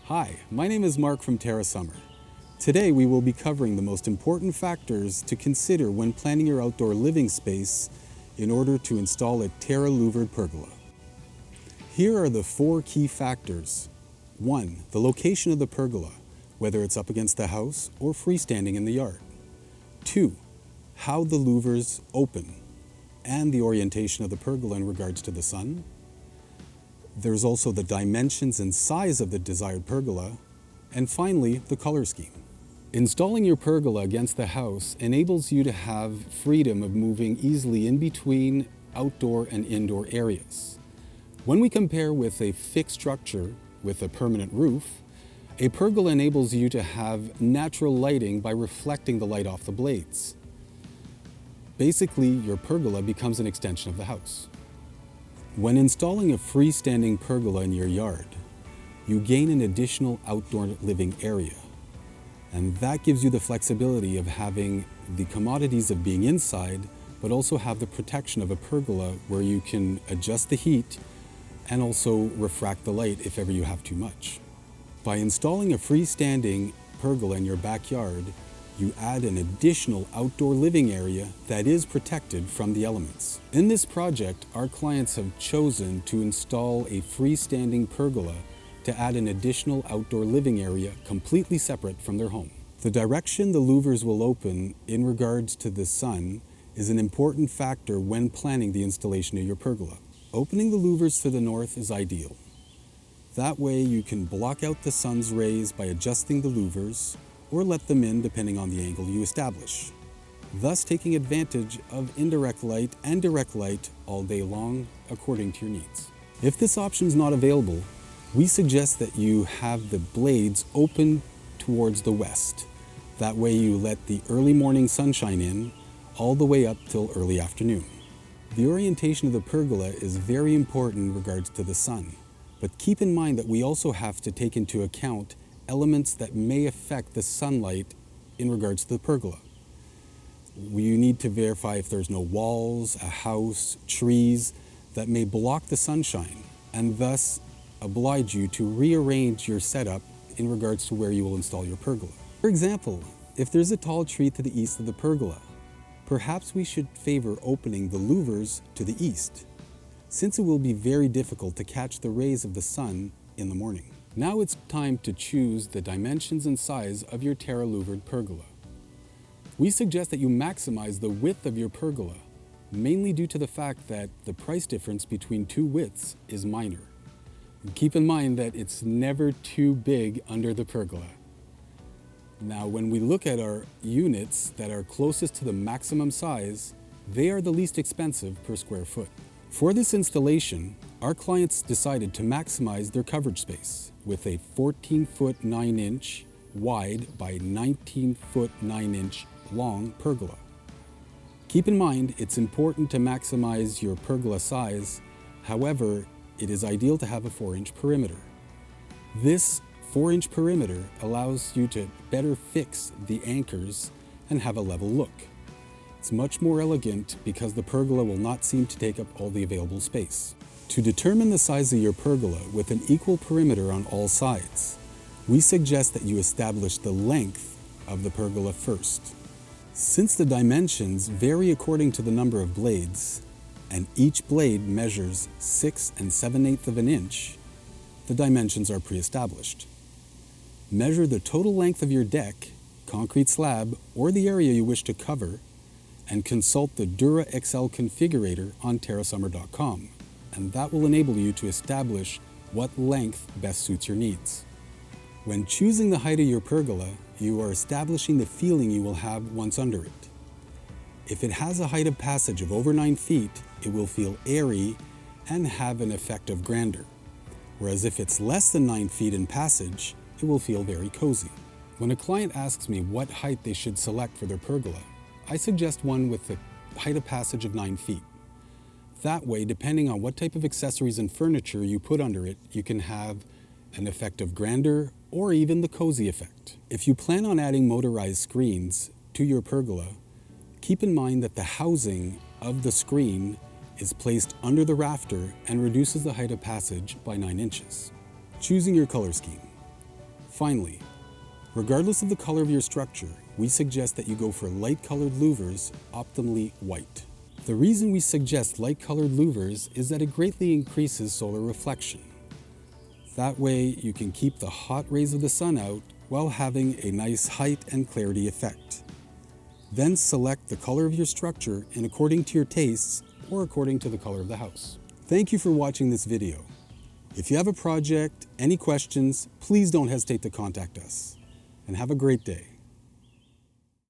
Hi, my name is Mark from Terra Summer. Today we will be covering the most important factors to consider when planning your outdoor living space in order to install a Terra Louvered Pergola. Here are the 4 key factors. 1. The location of the pergola, whether it's up against the house or freestanding in the yard. 2. How the louvers open and the orientation of the pergola in regards to the sun. There's also the dimensions and size of the desired pergola, and finally, the color scheme. Installing your pergola against the house enables you to have freedom of moving easily in between outdoor and indoor areas. When we compare with a fixed structure with a permanent roof, a pergola enables you to have natural lighting by reflecting the light off the blades. Basically, your pergola becomes an extension of the house. When installing a freestanding pergola in your yard, you gain an additional outdoor living area. And that gives you the flexibility of having the commodities of being inside, but also have the protection of a pergola where you can adjust the heat and also refract the light if ever you have too much. By installing a freestanding pergola in your backyard, you add an additional outdoor living area that is protected from the elements. In this project, our clients have chosen to install a freestanding pergola to add an additional outdoor living area completely separate from their home. The direction the louvers will open in regards to the sun is an important factor when planning the installation of your pergola. Opening the louvers to the north is ideal. That way you can block out the sun's rays by adjusting the louvers or let them in depending on the angle you establish, thus taking advantage of indirect light and direct light all day long according to your needs. If this option is not available, we suggest that you have the blades open towards the west. That way you let the early morning sunshine in all the way up till early afternoon. The orientation of the pergola is very important in regards to the sun, but keep in mind that we also have to take into account elements that may affect the sunlight in regards to the pergola. You need to verify if there's no walls, a house, trees that may block the sunshine and thus oblige you to rearrange your setup in regards to where you will install your pergola. For example, if there's a tall tree to the east of the pergola, perhaps we should favor opening the louvers to the east, since it will be very difficult to catch the rays of the sun in the morning. Now it's time to choose the dimensions and size of your Terra Louvered Pergola. We suggest that you maximize the width of your pergola, mainly due to the fact that the price difference between 2 widths is minor. Keep in mind that it's never too big under the pergola. Now, when we look at our units that are closest to the maximum size, they are the least expensive per square foot. For this installation, our clients decided to maximize their coverage space with a 14-foot 9-inch wide by 19-foot 9-inch long pergola. Keep in mind, it's important to maximize your pergola size. However, it is ideal to have a 4-inch perimeter. This 4-inch perimeter allows you to better fix the anchors and have a level look. It's much more elegant because the pergola will not seem to take up all the available space. To determine the size of your pergola with an equal perimeter on all sides, we suggest that you establish the length of the pergola first. Since the dimensions vary according to the number of blades, and each blade measures 6 7/8 of an inch, the dimensions are pre-established. Measure the total length of your deck, concrete slab, or the area you wish to cover, and consult the Dura XL configurator on terrasummer.com, and that will enable you to establish what length best suits your needs. When choosing the height of your pergola, you are establishing the feeling you will have once under it. If it has a height of passage of over 9 feet, it will feel airy and have an effect of grandeur, whereas if it's less than 9 feet in passage, it will feel very cozy. When a client asks me what height they should select for their pergola, I suggest one with a height of passage of 9 feet. That way, depending on what type of accessories and furniture you put under it, you can have an effect of grandeur or even the cozy effect. If you plan on adding motorized screens to your pergola, keep in mind that the housing of the screen is placed under the rafter and reduces the height of passage by 9 inches. Choosing your color scheme. Finally, regardless of the color of your structure, we suggest that you go for light-colored louvers, optimally white. The reason we suggest light-colored louvers is that it greatly increases solar reflection. That way, you can keep the hot rays of the sun out while having a nice height and clarity effect. Then select the color of your structure in according to your tastes or according to the color of the house. Thank you for watching this video. If you have a project, any questions, please don't hesitate to contact us. And have a great day.